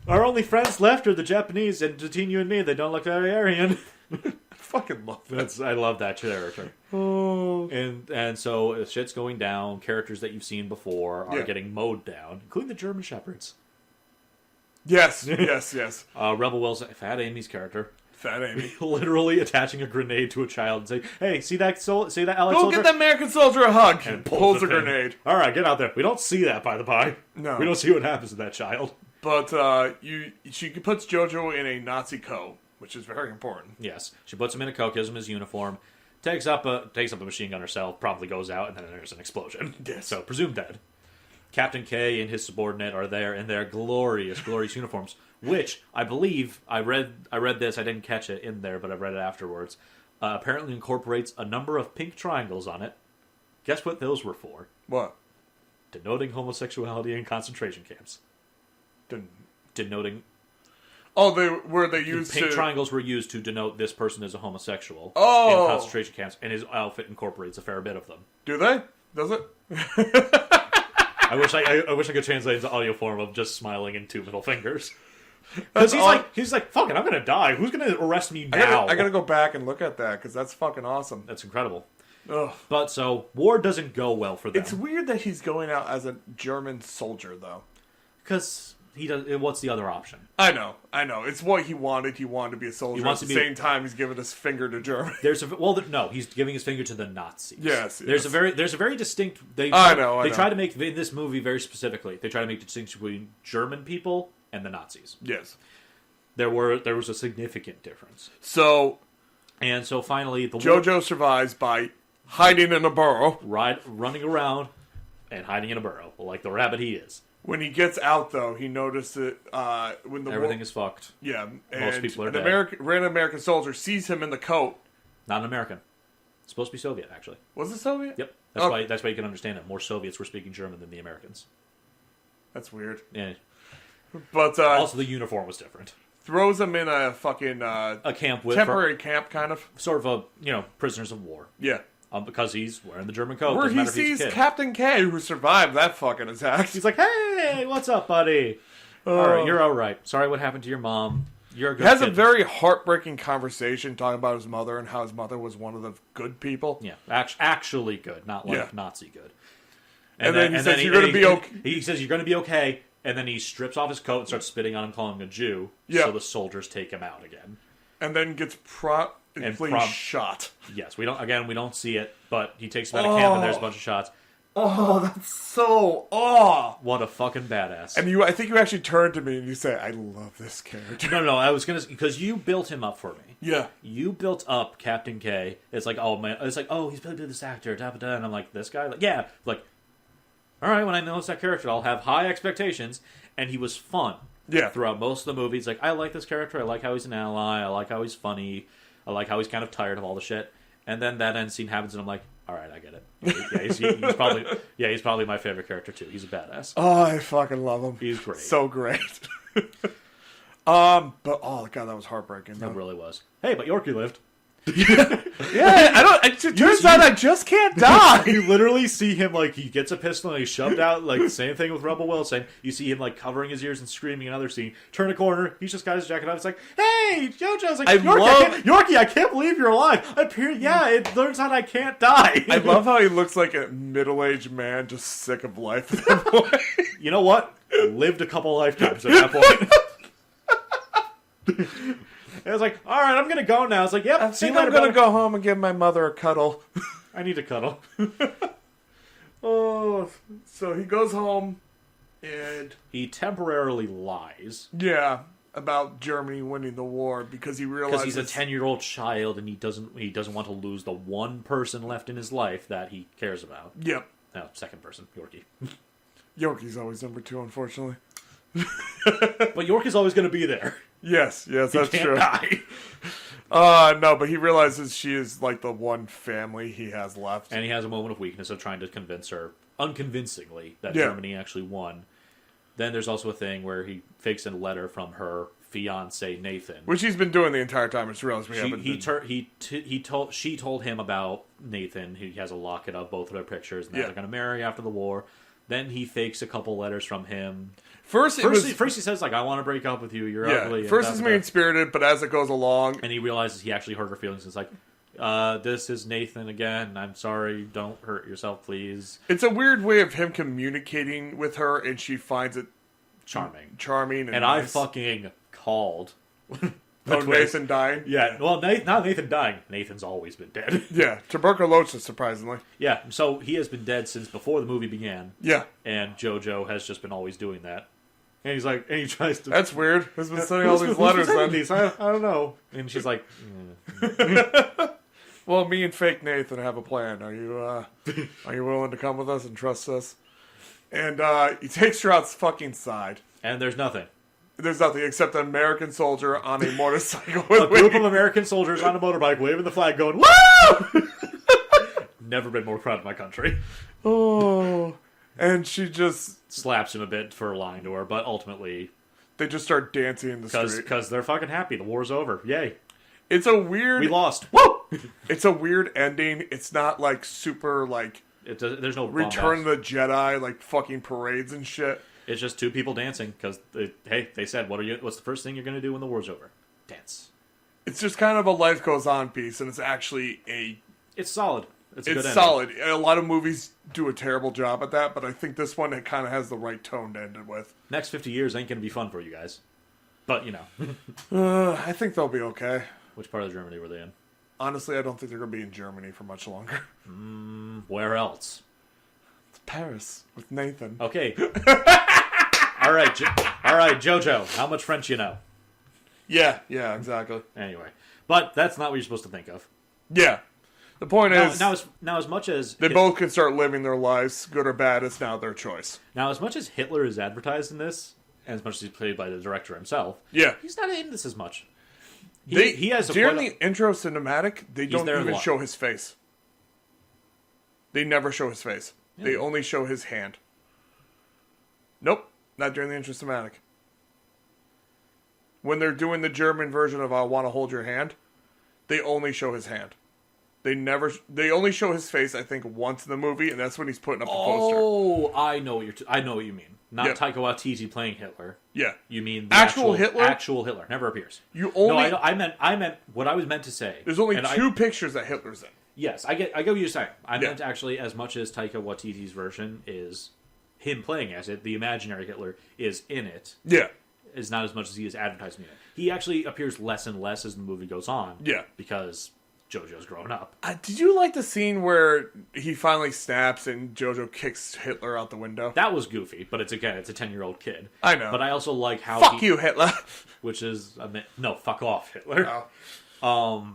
Our only friends left are the Japanese, and between you and me, they don't look very Aryan. I fucking love that. I love that character. Oh. And so shit's going down. Characters that you've seen before are getting mowed down, including the German Shepherds. Yes. Rebel Will's Fat Amy's character. Fat Amy. Literally attaching a grenade to a child and saying, hey, see that Allied Go soldier? get the American soldier a hug. And pulls the a grenade. All right, get out there. We don't see that, by the by. No. We don't see what happens to that child. But she puts Jojo in a Nazi coat, which is very important. Yes. She puts him in a coat, gives him his uniform, takes up a machine gun herself, probably goes out, and then there's an explosion. Yes. So, presumed dead. Captain K and his subordinate are there in their glorious, glorious uniforms, which I believe I read this. I didn't catch it in there, but I read it afterwards. Apparently incorporates a number of pink triangles on it. Guess what those were for? What? Denoting homosexuality in concentration camps. Denoting. Oh, they used pink triangles were used to denote this person is a homosexual. Oh. In concentration camps, and his outfit incorporates a fair bit of them. Do they? Does it? I wish I could translate into audio form of just smiling and two middle fingers. Because he's like, fuck it, I'm gonna die. Who's gonna arrest me now? I gotta go back and look at that because that's fucking awesome. That's incredible. Ugh. But so war doesn't go well for them. It's weird that he's going out as a German soldier though. Because he does. What's the other option? I know. It's what he wanted. He wanted to be a soldier. At the same time, he's giving his finger to Germany. No, he's giving his finger to the Nazis. Yes. There's a very distinct. They try to make in this movie very specifically. They try to make the distinction between German people and the Nazis. Yes. There was a significant difference. So finally, Jojo survives by hiding in a burrow, running around, and hiding in a burrow like the rabbit he is. When he gets out, though, he notices when everything is fucked. Yeah, most people are dead. Random American soldier sees him in the coat. Not an American. It's supposed to be Soviet, actually. Was it Soviet? Yep. That's why you can understand it. More Soviets were speaking German than the Americans. That's weird. Yeah. But also, the uniform was different. Throws him in a fucking a camp with temporary camp, kind of sort of prisoners of war. Yeah. Because he's wearing the German coat. Where he sees Captain K, who survived that fucking attack. He's like, "Hey, what's up, buddy? All right, you're all right. Sorry, what happened to your mom? You're a good Has kid." a very heartbreaking conversation talking about his mother and how his mother was one of the good people. Yeah, actually good, not like Nazi good. And then he says, "You're going to be okay." He says, "You're going to be okay." And then he strips off his coat and starts spitting on him, calling him a Jew. Yeah. So the soldiers take him out again. And then gets shot. Yes, we don't see it, but he takes him out of camp and there's a bunch of shots. Oh, that's so What a fucking badass. And I think you actually turned to me and you said, "I love this character." No, I was gonna, because you built him up for me. Yeah. You built up Captain K. It's like, oh man, it's like, oh, he's played by this actor, da da da, and I'm like, this guy, all right, when I notice that character, I'll have high expectations, and he was fun. Yeah. Throughout most of the movies, like, I like this character, I like how he's an ally, I like how he's funny, I like how he's kind of tired of all the shit, and then that end scene happens, and I'm like, all right, I get it. Yeah, he's probably my favorite character too. He's a badass. Oh, I fucking love him. He's great. So great. But oh god, that was heartbreaking. It really was. Hey, but Yorkie lived. Yeah, it turns out I just can't die. You literally see him, he gets a pistol and he's shoved out, same thing with Rebel Wilson. You see him, covering his ears and screaming. Another scene. Turn a corner, he's just got his jacket off. It's like, hey, Jojo's like, Yorkie, I can't believe you're alive. It turns out I can't die. I love how he looks like a middle-aged man just sick of life at that point. You know what? Lived a couple lifetimes at that point. It was like, all right, I'm going to go now. It's like, yep, I think I'm going to go home and give my mother a cuddle. I need a cuddle. So he goes home and... He temporarily lies. Yeah. about Germany winning the war because he realizes he's a 10-year-old child and he doesn't want to lose the one person left in his life that he cares about. Yep. No, second person, Yorkie. Yorkie's always number 2, unfortunately. But York is always going to be there. Yes, that's He can't true. die. No, but he realizes she is like the one family he has left. And he has a moment of weakness of trying to convince her, unconvincingly, that Yeah. Germany actually won. Then there's also a thing where he fakes a letter from her fiance Nathan, Which he's been doing the entire time. I just realized we haven't been... She told him about Nathan. He has a locket of both of their pictures, and that Yeah. they're going to marry after the war. Then he fakes a couple letters from him. First he says, like, I want to break up with you. You're ugly. And First he's mean-spirited, but as it goes along... And he realizes he actually hurt her feelings. It's like, this is Nathan again. I'm sorry. Don't hurt yourself, please. It's a weird way of him communicating with her, and she finds it Charming. and And nice. I fucking called. Nathan dying? Yeah, well, not Nathan dying. Nathan's always been dead. Yeah, tuberculosis, surprisingly. Yeah, so he has been dead since before the movie began. Yeah. And Jojo has just been always doing that. And he's like, and he tries to... That's weird. Who's been sending all these letters then? I don't know. And she's like... Well, me and fake Nathan have a plan. Are you willing to come with us and trust us? And he takes her out fucking side. And there's nothing. There's nothing except an American soldier on a motorcycle A with group of American soldiers on a motorbike waving the flag going, woo! Never been more proud of my country. Oh. And she just... Slaps him a bit for lying to her, but ultimately... They just start dancing in the street. Because they're fucking happy. The war's over. Yay. It's a weird... We lost. Woo! It's a weird ending. It's not, like, super, like... There's no Return of the Jedi, like, fucking parades and shit. It's just two people dancing because they said, what's the first thing you're going to do when the war's over? Dance. It's just kind of a life goes on piece, and it's actually It's solid. It's a good ending. solid. A lot of movies do a terrible job at that, but I think this one, it kind of has the right tone to end it with. Next 50 years ain't going to be fun for you guys. But, you know. I think they'll be okay. Which part of Germany were they in? Honestly, I don't think they're going to be in Germany for much longer. Where else? It's Paris with Nathan. Okay. All right, Jojo. How much French you know? Yeah, exactly. Anyway. But that's not what you're supposed to think of. Yeah. The point is... Now, as much as... They both can start living their lives, good or bad, it's now their choice. Now, as much as Hitler is advertised in this, and as much as he's played by the director himself, yeah, he's not in this as much. He has during the intro cinematic, they don't even show his face. They never show his face. Yeah. They only show his hand. Nope, not during the intro cinematic. When they're doing the German version of "I Want to Hold Your Hand," they only show his hand. They only show his face, I think, once in the movie, and that's when he's putting up the poster. Oh, I know what you mean. Not Taika Waititi playing Hitler. Yeah. You mean the actual Hitler? Actual Hitler never appears. You only... No, I meant what I was meant to say. There's only two pictures that Hitler's in. Yes, I get what you're saying. I meant actually, as much as Taika Waititi's version is him playing as it, the imaginary Hitler is in it. Yeah. Is not as much as he is advertising it. He actually appears less and less as the movie goes on. Yeah. Because Jojo's growing up. Did you like the scene where he finally snaps and Jojo kicks Hitler out the window? That was goofy, but it's a 10-year-old kid. I know. But I also like how Fuck you, Hitler! Which is... No, fuck off, Hitler. Oh.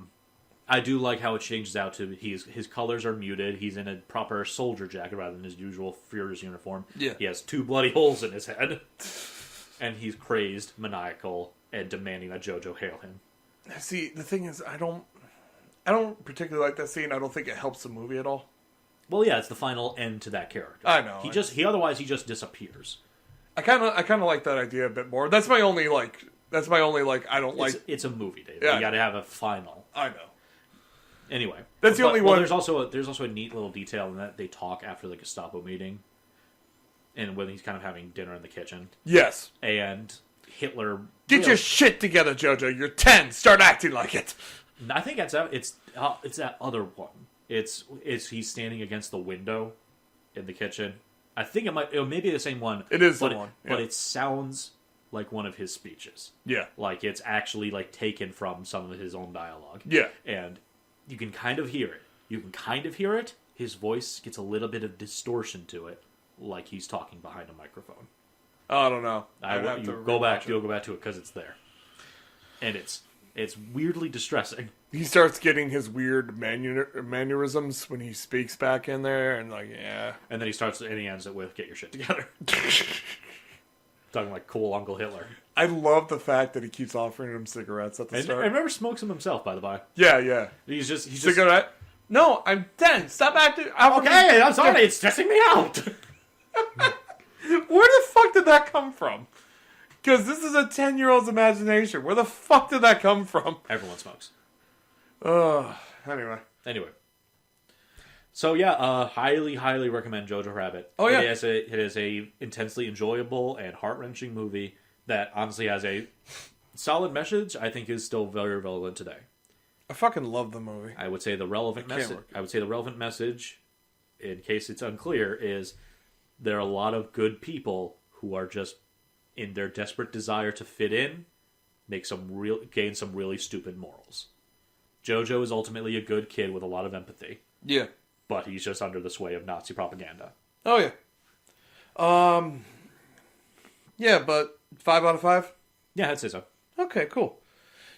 I do like how it changes out to... His colors are muted. He's in a proper soldier jacket rather than his usual Führer's uniform. Yeah. He has 2 bloody holes in his head. And he's crazed, maniacal, and demanding that Jojo hail him. See, the thing is, I don't particularly like that scene. I don't think it helps the movie at all. Well, yeah, it's the final end to that character. I know. Otherwise he just disappears. I kind of like that idea a bit more. That's my only like. I don't like. It's a movie, David. Yeah, you got to have a final. I know. Anyway, that's the only one. There's also a neat little detail in that they talk after the Gestapo meeting, and when he's kind of having dinner in the kitchen. Yes. And Hitler. Get your shit together, Jojo. You're 10. Start acting like it. I think it's that other one. It's he's standing against the window in the kitchen. I think it may be the same one. It is the one, but it sounds like one of his speeches. Yeah, like it's actually like taken from some of his own dialogue. Yeah, and you can kind of hear it. His voice gets a little bit of distortion to it, like he's talking behind a microphone. I don't know. You'll go back to it because it's there. and it's weirdly distressing. He starts getting his weird mannerisms when he speaks back in there, and like, yeah. And then he ends it with, "Get your shit together." Talking like cool Uncle Hitler. I love the fact that he keeps offering him cigarettes at the start. I remember smokes them himself, by the by. Yeah. He's just cigarette. No, I'm 10. Stop acting. Okay, I'm sorry. It's stressing me out. Where the fuck did that come from? Because this is a 10-year-old's imagination. Where the fuck did that come from? Everyone smokes. Anyway. So yeah, highly, highly recommend Jojo Rabbit. Oh yeah, it is a intensely enjoyable and heart-wrenching movie that honestly has a solid message. I think is still very relevant today. I fucking love the movie. I would say the relevant message, in case it's unclear, is there are a lot of good people who are just in their desperate desire to fit in, gain some really stupid morals. Jojo is ultimately a good kid with a lot of empathy. Yeah. But he's just under the sway of Nazi propaganda. Oh, yeah. Yeah, but 5 out of 5? Yeah, I'd say so. Okay, cool.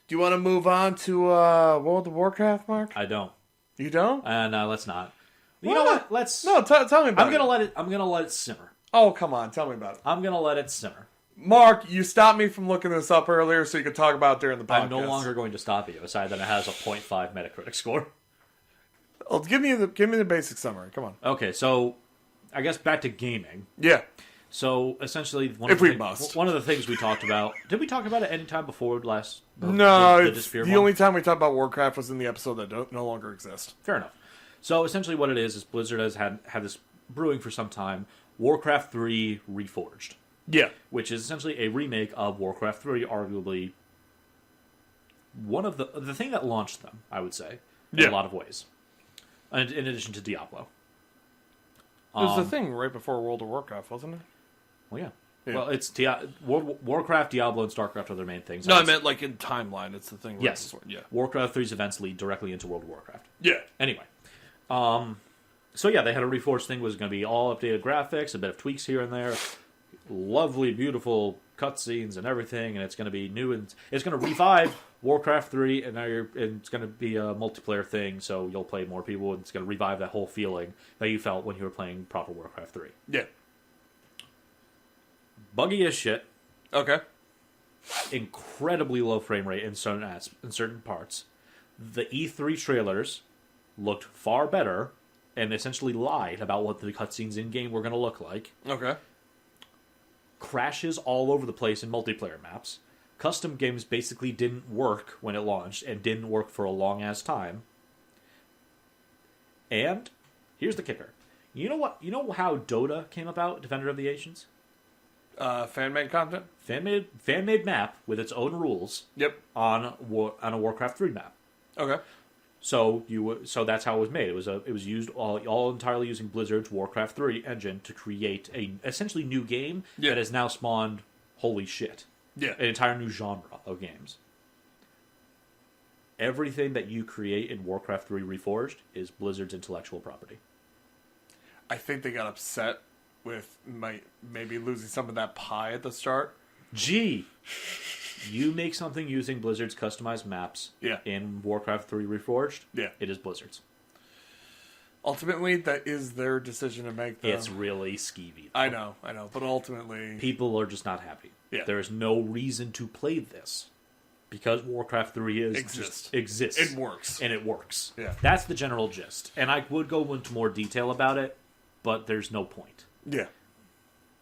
Do you want to move on to World of Warcraft, Mark? I don't. You don't? No, let's not. You know what? Let's... No, tell me about it. I'm gonna let it simmer. Oh, come on. Tell me about it. I'm gonna let it simmer. Mark, you stopped me from looking this up earlier so you could talk about it during the podcast. I'm no longer going to stop you, aside that it has a 0.5 Metacritic score. Oh, give me the basic summary. Come on. Okay, so I guess back to gaming. Yeah. So essentially, one of the things we talked about. Did we talk about it any time before last? No, the only time we talked about Warcraft was in the episode that no longer exists. Fair enough. So essentially, what it is Blizzard has had this brewing for some time. Warcraft 3 Reforged. Yeah. Which is essentially a remake of Warcraft 3, arguably one of the thing that launched them, I would say, in a lot of ways. In addition to Diablo. It was the thing right before World of Warcraft, wasn't it? Well, yeah. Well, it's Warcraft, Diablo, and StarCraft are their main things. No, I meant like in timeline. It's the thing. Right yes. Before. Yeah. Warcraft 3's events lead directly into World of Warcraft. Yeah. Anyway. So yeah, they had a Reforged thing. It was going to be all updated graphics, a bit of tweaks here and there. Lovely, beautiful cutscenes and everything, and it's going to be new, and it's going to revive Warcraft 3, and it's going to be a multiplayer thing, so you'll play more people, and it's going to revive that whole feeling that you felt when you were playing proper Warcraft 3. Yeah. Buggy as shit. Okay. Incredibly low frame rate in certain parts. The E3 trailers looked far better, and essentially lied about what the cutscenes in-game were going to look like. Okay. Crashes all over the place in multiplayer maps. Custom games basically didn't work when it launched and didn't work for a long-ass time. And here's the kicker. You know what? You know how Dota came about, Defender of the Ancients? Fan-made content? Fan-made map with its own rules. Yep. On a Warcraft 3 map. Okay. So that's how it was made. It was used all entirely using Blizzard's Warcraft 3 engine to create a essentially new game that has now spawned holy shit. Yeah. An entire new genre of games. Everything that you create in Warcraft 3 Reforged is Blizzard's intellectual property. I think they got upset with maybe losing some of that pie at the start. Gee. You make something using Blizzard's customized maps in Warcraft 3 Reforged, it is Blizzard's. Ultimately, that is their decision to make. It's really skeevy. I know. But ultimately... people are just not happy. Yeah. There is no reason to play this. Because Warcraft 3 exists. It works. And it works. Yeah. That's the general gist. And I would go into more detail about it, but there's no point. Yeah.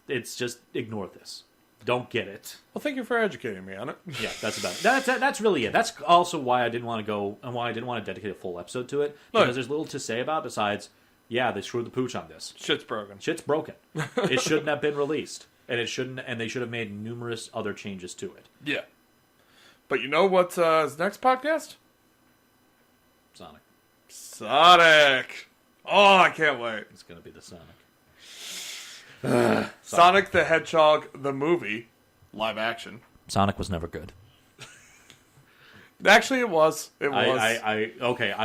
It's just, ignore this. Don't get it. Well, thank you for educating me on it. Yeah, that's about it. That's really it. That's also why I didn't want to go and why I didn't want to dedicate a full episode to it. Because there's little to say about it besides, they screwed the pooch on this. Shit's broken. It shouldn't have been released. And they should have made numerous other changes to it. Yeah. But you know what's his next podcast? Sonic. Oh, I can't wait. It's going to be the Sonic. Sonic the Hedgehog, the movie, live action. Sonic was never good. Actually, it was. I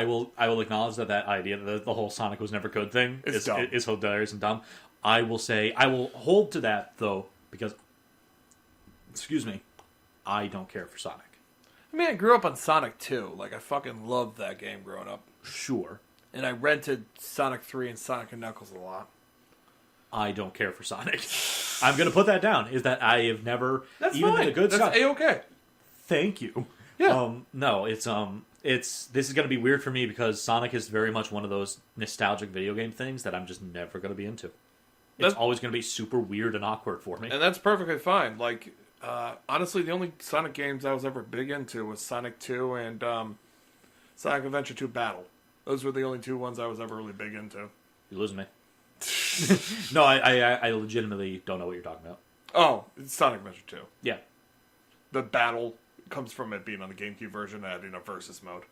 will acknowledge that idea, that the whole Sonic was never good thing is hilarious and dumb. I will hold to that though, because, excuse me, I don't care for Sonic. I I mean, I grew up on Sonic 2. Like, I fucking loved that game growing up. Sure. And I rented Sonic 3 and Sonic and Knuckles a lot. I don't care for Sonic. I'm going to put that down, is that I have never... That's even fine. The good That's stuff. A-okay. Thank you. Yeah. No, this is going to be weird for me because Sonic is very much one of those nostalgic video game things that I'm just never going to be into. It's always going to be super weird and awkward for me. And that's perfectly fine. Like, honestly, the only Sonic games I was ever big into was Sonic 2 and Sonic Adventure 2 Battle. Those were the only two ones I was ever really big into. You're losing me. No, I legitimately don't know what you're talking about. Oh, it's Sonic Adventure 2. Yeah. The battle comes from it being on the GameCube version, adding a versus mode.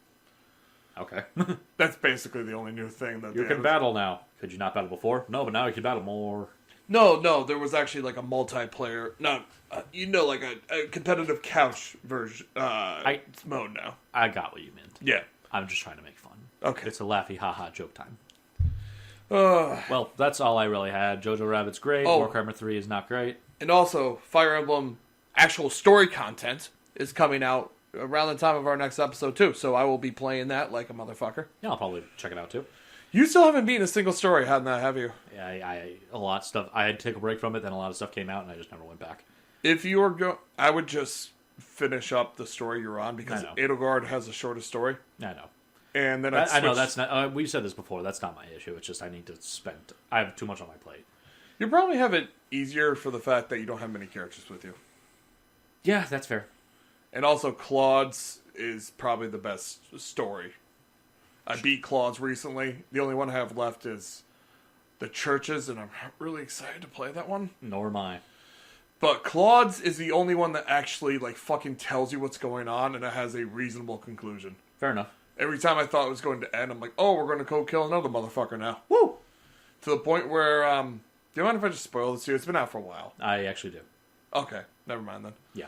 Okay. That's basically the only new thing that You can battle now. Could you not battle before? No, but now you can battle more. No, there was actually like a multiplayer, like a competitive couch version mode now. I got what you meant. Yeah. I'm just trying to make fun. Okay. It's a laughy haha joke time. Well, that's all I really had. Jojo Rabbit's great. Warhammer 3 is not great. And also, Fire Emblem actual story content is coming out around the time of our next episode too, so I will be playing that like a motherfucker. Yeah, I'll probably check it out too. You still haven't beaten a single story, have you? Yeah, a lot of stuff. I had to take a break from it, then a lot of stuff came out, and I just never went back. If you were I would just finish up the story you're on, because Edelgard has the shortest story. I know. And then I know that's not. We've said this before. That's not my issue. It's just I need to spend. I have too much on my plate. You probably have it easier for the fact that you don't have many characters with you. Yeah, that's fair. And also, Claude's is probably the best story. I beat Claude's recently. The only one I have left is the Churches, and I'm really excited to play that one. Nor am I. But Claude's is the only one that actually like fucking tells you what's going on, and it has a reasonable conclusion. Fair enough. Every time I thought it was going to end, I'm like, oh, we're going to go kill another motherfucker now. Woo! To the point where, do you mind if I just spoil this to you? It's been out for a while. I actually do. Okay, never mind then. Yeah.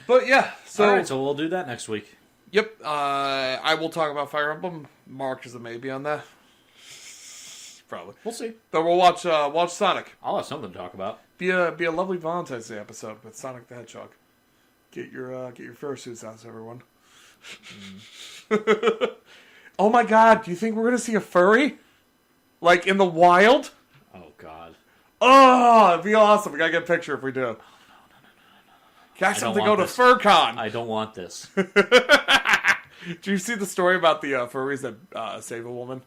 But yeah, so... Alright, so we'll do that next week. Yep, I will talk about Fire Emblem. Mark is a maybe on that. Probably. We'll see. But we'll watch Sonic. I'll have something to talk about. Be a lovely Valentine's Day episode with Sonic the Hedgehog. Get your fursuits out, everyone. Oh my god, do you think we're going to see a furry? Like, in the wild? Oh, God. Oh, it'd be awesome. We got to get a picture if we do. No. Catch them to go to FurCon. I don't want this. Did you see the story about the furries that save a woman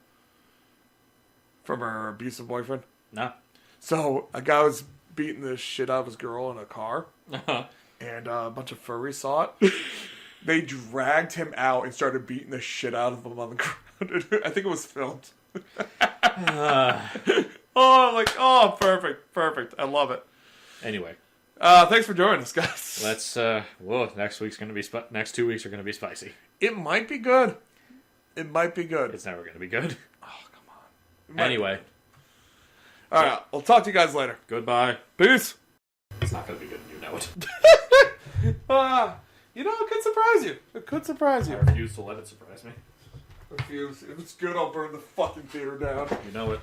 from her abusive boyfriend? No. So, a guy was beating the shit out of his girl in a car, Uh-huh. and a bunch of furries saw it. They dragged him out and started beating the shit out of him on the ground. I think it was filmed. Oh, I'm like, oh, perfect. I love it. Anyway. Thanks for joining us, guys. Let's, next week's going to be, next 2 weeks are going to be spicy. It might be good. It's never going to be good. Oh, come on. Anyway. Alright, we'll talk to you guys later. Goodbye. Peace. It's not going to be good, you know it. It could surprise you. I refuse to let it surprise me. If it's good, I'll burn the fucking theater down. You know it.